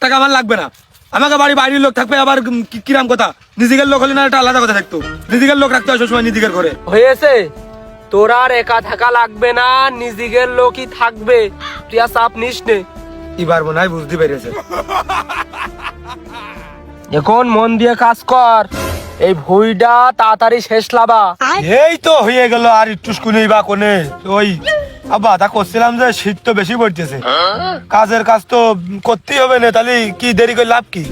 টাকা আমার লাগবে না। আমাকে বাড়ির লোক থাকবে, আবার কিরাম কথা, নিজেদের লোক হলে না একটা আলাদা কথা থাকতো। নিজেদের লোক রাখতে হয় সবসময় নিজেদের ঘরে। হয়েছে, তোর আর একা থাকা লাগবে না, নিজেদের লোকই থাকবে, তুই আর চাপ নিস নে। এবার মনে হয় বুঝতে পেরেছে। এখন মন দিয়ে কাজ কর, এই ভুইটা তাড়াতাড়ি শেষ লাবা। এই তো হয়ে গেল, আর একটু শুনেই বা কোনে ওই আব্বা তা করছিলাম যে শীত তো বেশি পড়তেছে, কাজের কাজ তো করতেই হবে না, তাহলে কি দেরি করে লাভ কি?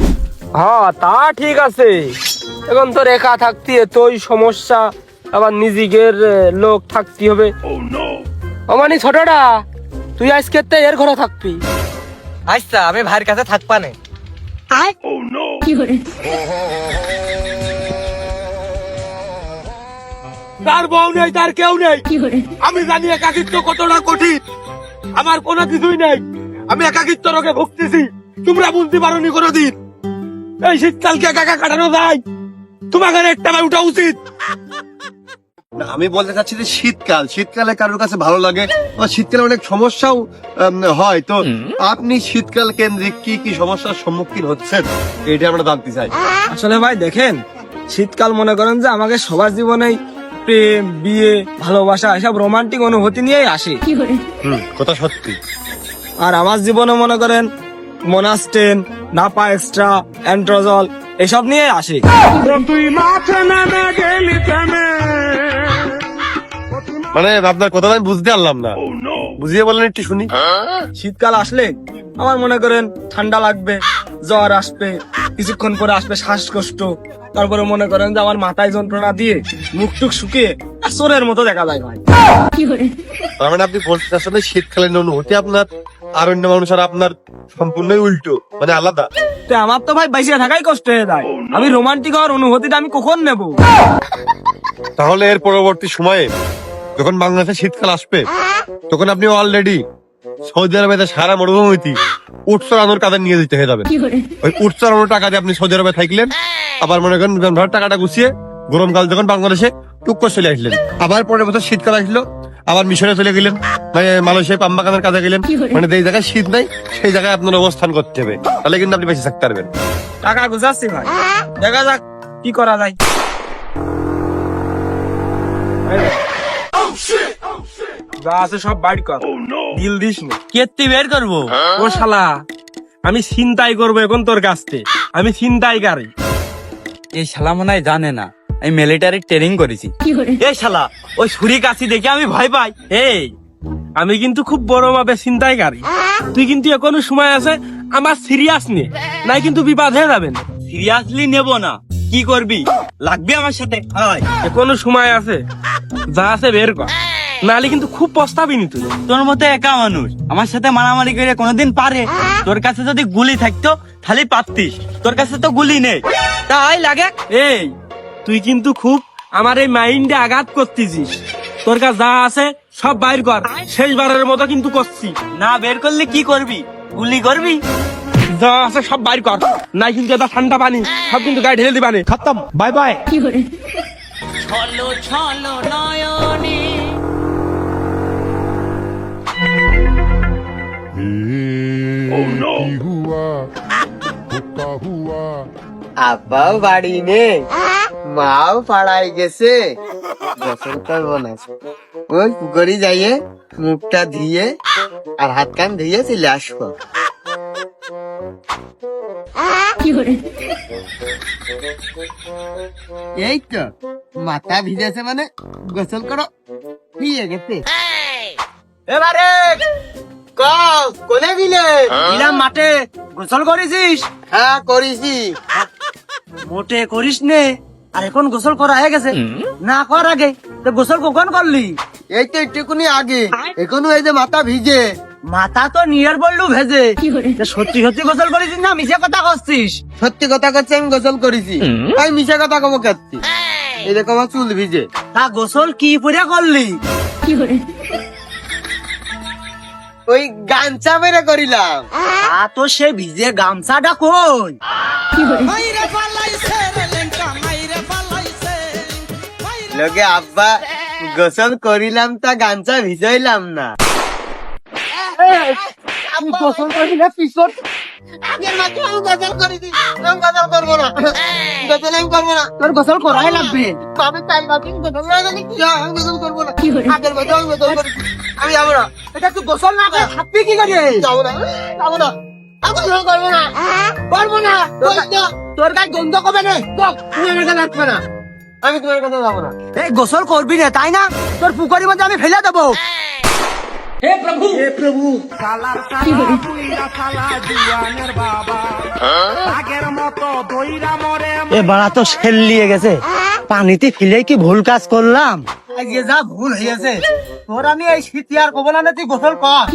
হ্যাঁ তা ঠিক আছে, এখন তোর একা থাকতে তোই সমস্যা, আবার নিজেদের লোক থাকতে হবে। মানে ছোটটা তুই আজকে এর ঘরে থাকবি। আচ্ছা আমি ভাইয়ের কাছে থাকবা না। তার বউ নেই, তার কেউ নেই, আমি জানি একাকিত্ব কতটা কঠিন, আমার কোনো কিছুই নেই, আমি একাকিত্ব রোগে ভুগতেছি, তোমরা বুঝতে পারোনি কোনোদিন। এই শীতকালকে একা একা কাটানো যায়, তোমাকে একটা উঠা উচিত। না, আমি বলতে চাচ্ছি যে শীতকালে কারোর কাছে ভালো লাগে, বা শীতকালে অনেক সমস্যাও হয়, তো আপনি শীতকাল কেন্দ্রিক কি কি সমস্যার সম্মুখীন হচ্ছেন এটা আমরা জানতে চাই। আসলে ভাই দেখেন, শীতকাল মনে করেন যে আমাকে সবার জীবনে প্রেম, বিয়ে, ভালোবাসা এসব রোমান্টিক অনুভূতি নিয়েই আসে। কথা সত্যি। আর আমার জীবনে মনে করেন মোনাস্টেন, নাপা এক্সট্রা, অ্যান্ট্রোজল এসব নিয়ে আসে। মানে আপনার কথা আমি বুঝতে পারলাম না, বুঝিয়ে বলেন একটু শুনি। শীতকাল আসলে আমার মনে করেন ঠান্ডা লাগবে, জ্বর আসবে, কিছুক্ষণ পরে আসবে শ্বাসকষ্ট, তারপরে মনে করেন যে আমার মাথায় যন্ত্রণা দিয়ে মুখ টুক শুকিয়ে চোরের মতো দেখা যায় ভাই। তার মানে আপনি বলতে আসলে শীতকালীন অনুভূতি আপনার আর অন্য মানুষ আর আপনার সম্পূর্ণই উল্টো, মানে আলাদা। তো আমার তো ভাই বাইসে থাকাই কষ্ট হয়ে যায়, আমি রোমান্টিক হওয়ার অনুভূতিটা আমি কখন নেব? তাহলে এর পরবর্তী সময়ে যখন বাংলাদেশে শীতকাল আসবে, তখন আপনি অলরেডি সৌদি আরবে সারা মরুভূমিতে উট চড়ানোর কাজে নিয়ে দিতে হয়ে যাবেন। ওই উট চড়ানোর টাকা দিয়ে আপনি সৌদি আরবে থাকলেন, আবার মনে করেন ধর টাকাটা গুছিয়ে গরমকাল যখন বাংলাদেশে টুক করে চলে আসলেন, আবার পরের বছর শীতকাল আসলো, আবার মিশরে চলে গেলেন, মানে মালয়েশিয়ায় পাম বাগানের কাজে গেলেন, মানে যেই জায়গায় শীত নাই সেই জায়গায় আপনার অবস্থান করতে হবে, তাহলে কিন্তু আপনি বেঁচে থাকতে পারবেন। টাকা গুছাচ্ছি ভাই, দেখা যাক কি করা যায়। যা আছে সব বাইর কর, দিল দিস না। কেত্তি বের করবো? ও শালা, আমি চিন্তাই করবো এখন তোর কাছ থেকে, আমি চিন্তাই গাড়ি। এই শালা মনে হয় জানে না আমি মিলিটারি ট্রেনিং করেছি। এই শালা ওই ছুরি কাছি দেখে আমি ভয় পাই। এই আমি কিন্তু খুব বড় মাপে চিন্তাই গাড়ি, তুই কিন্তু এখনো সময় আছে, আমার সিরিয়াস নে, নাই কিন্তু বিবাদ হয়ে যাবেন। সিরিয়াসলি নেব না, কি করবি? লাগবে আমার সাথে? এখনো সময় আছে, যা আছে বের কর, নাহলে কিন্তু খুব পস্তাবি নি তুই। তোর মতো একা মানুষ আমার সাথে মারামারি করে কোনোদিন পারে? তোর কাছে যদি গুলি থাকতো তাহলে পারতিস, তোর কাছে তো গুলি নেই, তাই লাগে। এই তুই কিন্তু খুব আমার এই মাইন্ডে আঘাত করতেছিস, তোর কাছে যা আছে সব বাইর কর, শেষবারের মতো কিন্তু করছি। না বের করলে কি করবি? গুলি করবি? যা আছে সব বাইর কর, নাই কিন্তু এটা ঠান্ডা পানি সব কিন্তু গায়ে ঢেলে দিবানে। খতম, বাই বাই। ছলো ছলো নয়নে আব্বাও বাড়ি নেই, মাও পাড়ায় গেছে, গোসল করবো না, ওই পুকুরি যাইয়ে মুখটা ধুয়ে আর হাত কান ধুয়ে চলে আসবো। এই তো মাথা ভিজেছে মানে গোসল করো ভিজে গেছে। এবারে কোনে দিলে? দিলাম মাঠে। গোসল করেছিস? হ্যাঁ করেছি। মোটে করিস নে, আর এখন গোসল করা হয়ে গেছে, না কর আগে তো গোসল কখন করলি? এই তো একটুকুনি আগে, এখনো এই যে মাথা ভিজে। মাথা তো নিয়ার বললু ভেজে, তা সত্যি সত্যি গোসল করেছিস না মিছে কথা করছিস? সত্যি কথা করছি, আমি গোসল করেছি, তাই মিশা কথা কব কাচ্ছি। এরকম আমার চুল ভিজে। তা গোসল কি পরে করলি? ওই গামছা বেড়ে করিলাম। তা তো সে ভিজে গামছাটা কই? লোকে আব্বা গোসল করিলাম তা গামছা ভিজাইলাম না। গোসল করবি না পিছন আগের মাসে আমি গোসল করেছি, আমি গোসল করবো না, গোসল আমি করবো না। তোর গোসল করাই লাগবে। আমি 4 মাসে গোসল না করলে কি হয়? আমি গোসল করবো না। আগের মাসে আমি গোসল করেছি, আমি যাবো না, এটা তুই গোসল না করে থাকবি কি করে? যাবো না, যাবো না, আমি গোসল করবো না, করবো না, তোর গায়ে গন্ধ কবে রে? তুমি আমার কাছে আসবে না, আমি তোমার কাছে যাবো না। এই গোসল করবি না তাই না? তোর পুকুরের মধ্যে আমি ফেলে দেবো। এ বাড়া তো সেল্লিয়ে গেছে, পানিতে ফেলে কি ভুল কাজ করলাম? আজকে যা ভুল হয়েছে তোর আমি এই শীত আর কবো না, তুই গোসল কর।